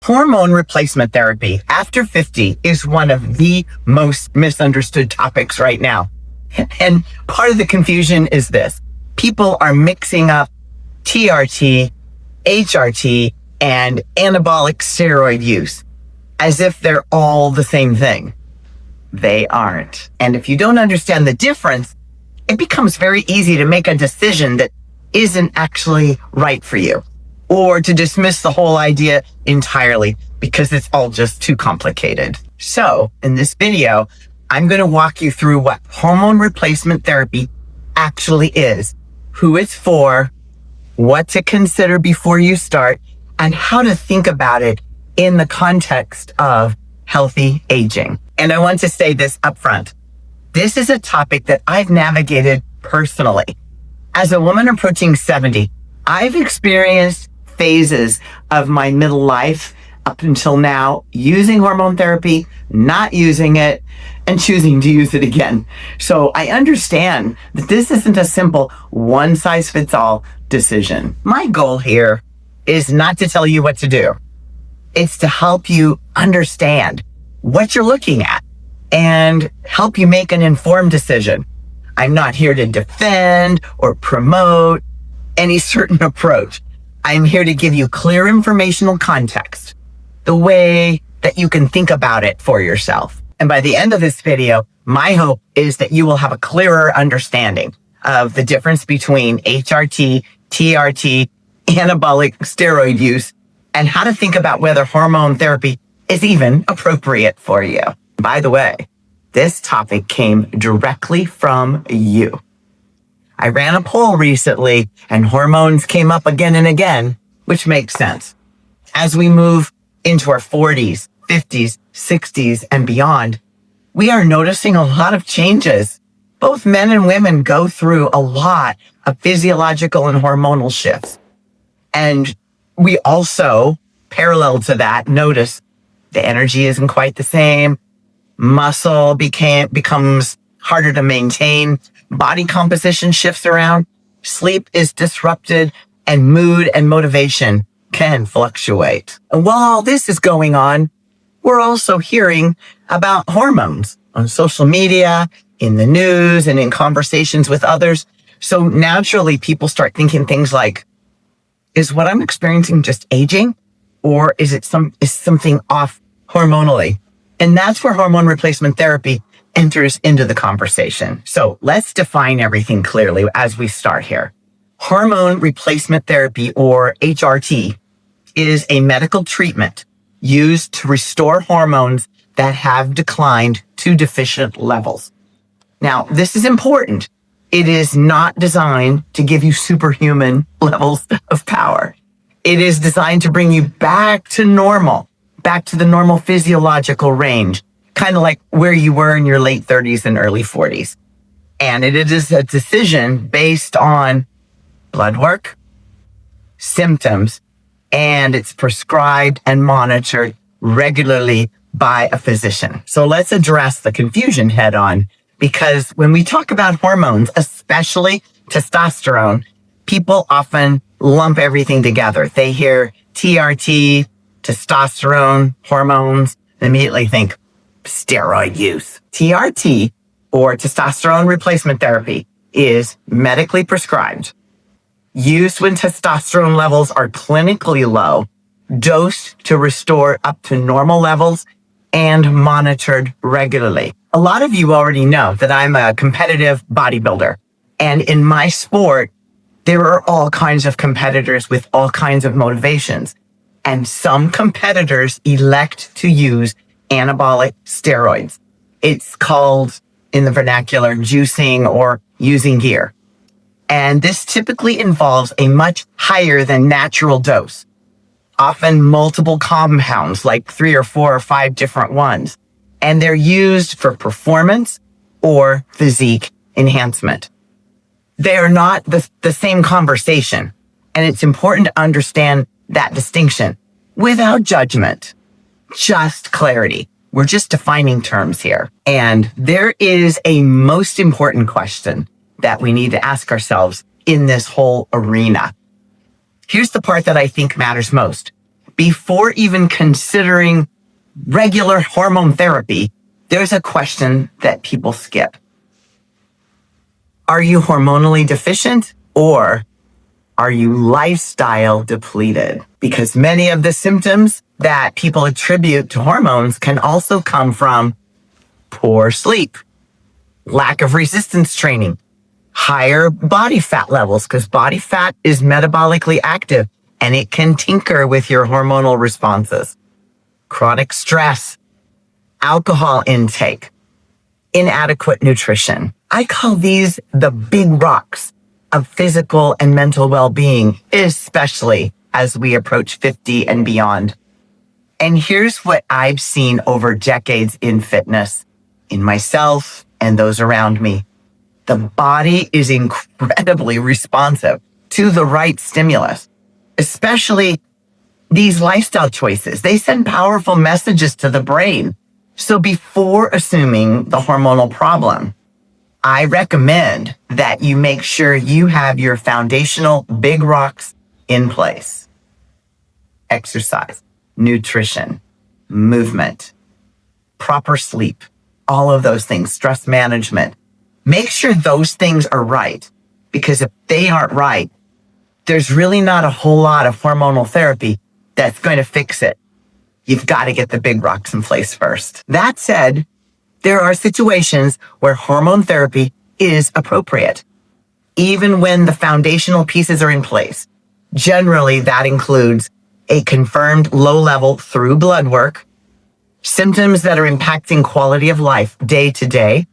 Hormone replacement therapy after 50 is one of the most misunderstood topics right now. And part of the confusion is this. People are mixing up TRT, HRT, and anabolic steroid use as if they're all the same thing. They aren't. And if you don't understand the difference, it becomes very easy to make a decision that isn't actually right for you, or to dismiss the whole idea entirely because it's all just too complicated. So in this video, I'm going to walk you through what hormone replacement therapy actually is, who it's for, what to consider before you start, and how to think about it in the context of healthy aging. And I want to say this up front. This is a topic that I've navigated personally. As a woman approaching 70, I've experienced phases of my middle life up until now using hormone therapy, not using it, and choosing to use it again. So I understand that this isn't a simple one-size-fits-all decision. My goal here is not to tell you what to do. It's to help you understand what you're looking at and help you make an informed decision. I'm not here to defend or promote any certain approach. I'm here to give you clear informational context, the way that you can think about it for yourself. And by the end of this video, my hope is that you will have a clearer understanding of the difference between HRT, TRT, anabolic steroid use, and how to think about whether hormone therapy is even appropriate for you. By the way, this topic came directly from you. I ran a poll recently and hormones came up again and again, which makes sense. As we move into our 40s, 50s, 60s, and beyond, we are noticing a lot of changes. Both men and women go through a lot of physiological and hormonal shifts. And we also, parallel to that, notice the energy isn't quite the same. Muscle becomes harder to maintain. Body composition shifts around. Sleep is disrupted, and mood and motivation can fluctuate. And while all this is going on, we're also hearing about hormones on social media, in the news, and in conversations with others. So naturally, people start thinking things like, is what I'm experiencing just aging? Or is something off hormonally? And that's where hormone replacement therapy enters into the conversation. So let's define everything clearly as we start here. Hormone replacement therapy, or HRT, is a medical treatment used to restore hormones that have declined to deficient levels. Now, this is important. It is not designed to give you superhuman levels of power. It is designed to bring you back to normal, back to the normal physiological range, kind of like where you were in your late 30s and early 40s. And it is a decision based on blood work, symptoms, and it's prescribed and monitored regularly by a physician. So let's address the confusion head on, because when we talk about hormones, especially testosterone, people often lump everything together. They hear TRT, testosterone, hormones, and immediately think steroid use. TRT, or testosterone replacement therapy, is medically prescribed, used when testosterone levels are clinically low, dosed to restore up to normal levels, and monitored regularly. A lot of you already know that I'm a competitive bodybuilder. And in my sport, there are all kinds of competitors with all kinds of motivations. And some competitors elect to use anabolic steroids. It's called, in the vernacular, juicing or using gear. And this typically involves a much higher than natural dose, often multiple compounds, like 3 or 4 or 5 different ones. And they're used for performance or physique enhancement. They are not the same conversation. And it's important to understand that distinction without judgment, just clarity. We're just defining terms here. And there is a most important question that we need to ask ourselves in this whole arena. Here's the part that I think matters most. before even considering regular hormone therapy, there's a question that people skip. Are you hormonally deficient or are you lifestyle depleted? Because many of the symptoms that people attribute to hormones can also come from poor sleep, lack of resistance training, higher body fat levels, because body fat is metabolically active and it can tinker with your hormonal responses, chronic stress, alcohol intake, inadequate nutrition. I call these the big rocks of physical and mental well-being, especially as we approach 50 and beyond. And here's what I've seen over decades in fitness, in myself and those around me. The body is incredibly responsive to the right stimulus, especially these lifestyle choices. They send powerful messages to the brain. So before assuming the hormonal problem, I recommend that you make sure you have your foundational big rocks in place. Exercise, nutrition, movement, proper sleep, all of those things, stress management. Make sure those things are right, because if they aren't right, there's really not a whole lot of hormonal therapy that's going to fix it. You've got to get the big rocks in place first. That said, there are situations where hormone therapy is appropriate, even when the foundational pieces are in place. Generally, that includes a confirmed low level through blood work, symptoms that are impacting quality of life day to day,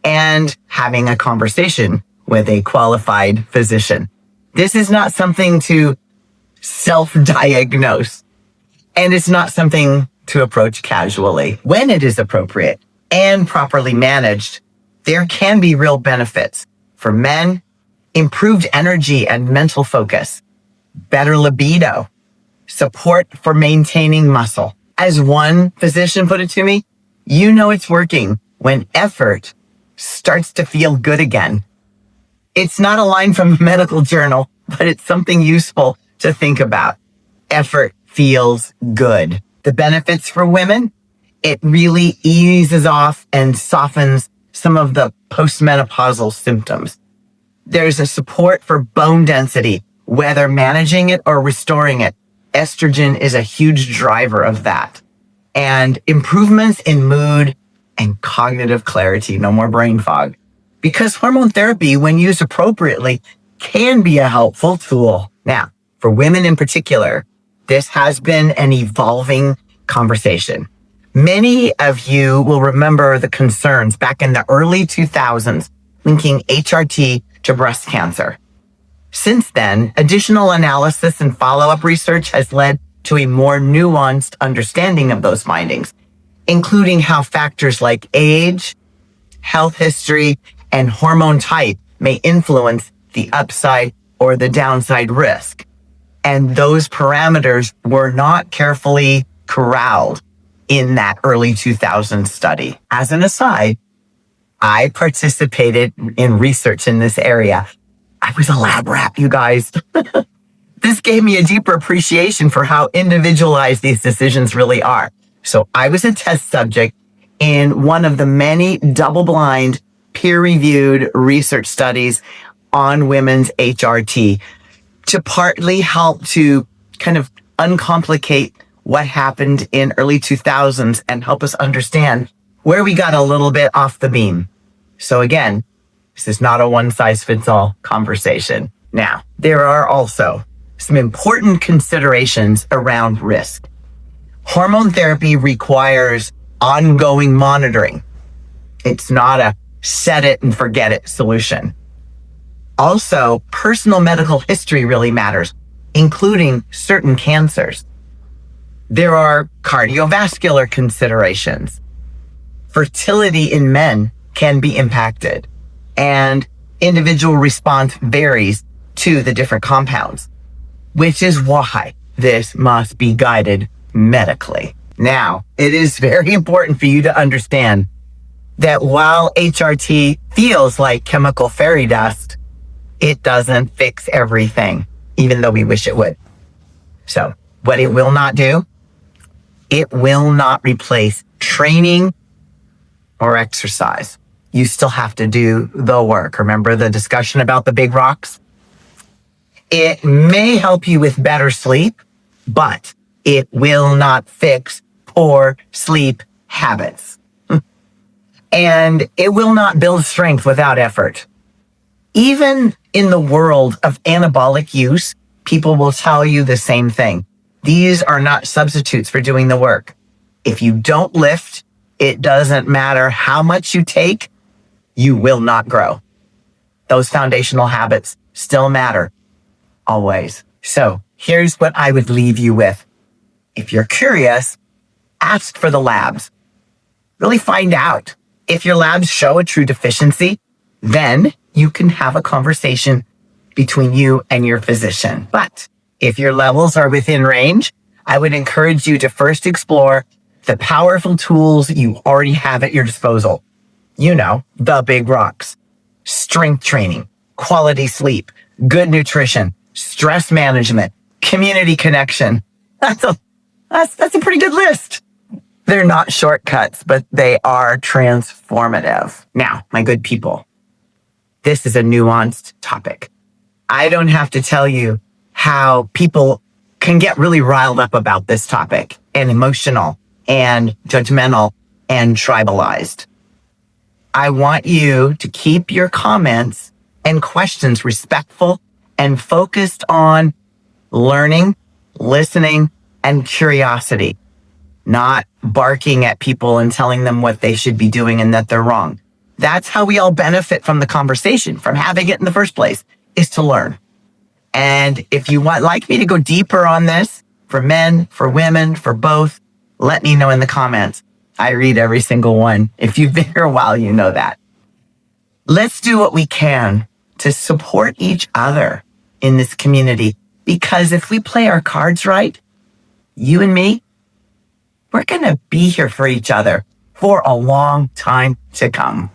and having a conversation with a qualified physician. This is not something to self-diagnose, and it's not something to approach casually. When it is appropriate and properly managed, there can be real benefits. For men, improved energy and mental focus, better libido, support for maintaining muscle. As one physician put it to me, you know it's working when effort starts to feel good again. It's not a line from a medical journal, but it's something useful to think about. Effort feels good. The benefits for women, it really eases off and softens some of the postmenopausal symptoms. There's a support for bone density, whether managing it or restoring it. Estrogen is a huge driver of that. And improvements in mood and cognitive clarity, no more brain fog. Because hormone therapy, when used appropriately, can be a helpful tool. Now, for women in particular, this has been an evolving conversation. Many of you will remember the concerns back in the early 2000s linking HRT to breast cancer. Since then, additional analysis and follow-up research has led to a more nuanced understanding of those findings, including how factors like age, health history, and hormone type may influence the upside or the downside risk. And those parameters were not carefully corralled in that early 2000s study. As an aside, I participated in research in this area. I was a lab rat, you guys. This gave me a deeper appreciation for how individualized these decisions really are. So I was a test subject in one of the many double-blind, peer-reviewed research studies on women's HRT to partly help to kind of uncomplicate what happened in early 2000s and help us understand where we got a little bit off the beam. So again, this is not a one-size-fits-all conversation. Now, there are also some important considerations around risk. Hormone therapy requires ongoing monitoring. It's not a set it and forget it solution. Also, personal medical history really matters, including certain cancers. There are cardiovascular considerations. Fertility in men can be impacted, and individual response varies to the different compounds, which is why this must be guided medically. Now, it is very important for you to understand that while HRT feels like chemical fairy dust, it doesn't fix everything, even though we wish it would. So What it will not do, it will not replace training or exercise. You still have to do the work. Remember the discussion about the big rocks? It may help you with better sleep, but it will not fix poor sleep habits. And it will not build strength without effort. Even in the world of anabolic use, people will tell you the same thing. These are not substitutes for doing the work. If you don't lift, it doesn't matter how much you take, you will not grow. Those foundational habits still matter, always. So here's what I would leave you with. If you're curious, ask for the labs. Really find out. If your labs show a true deficiency, then you can have a conversation between you and your physician. But if your levels are within range, I would encourage you to first explore the powerful tools you already have at your disposal. You know, the big rocks: strength training, quality sleep, good nutrition, stress management, community connection. That's a pretty good list. They're not shortcuts, but they are transformative. Now, my good people, this is a nuanced topic. I don't have to tell you how people can get really riled up about this topic and emotional and judgmental and tribalized. I want you to keep your comments and questions respectful and focused on learning, listening, and curiosity, not barking at people and telling them what they should be doing and that they're wrong. That's how we all benefit from the conversation, from having it in the first place, is to learn. And if you would like me to go deeper on this, for men, for women, for both, let me know in the comments. I read every single one. If you've been here a while, you know that. Let's do what we can to support each other in this community, because if we play our cards right, you and me, we're going to be here for each other for a long time to come.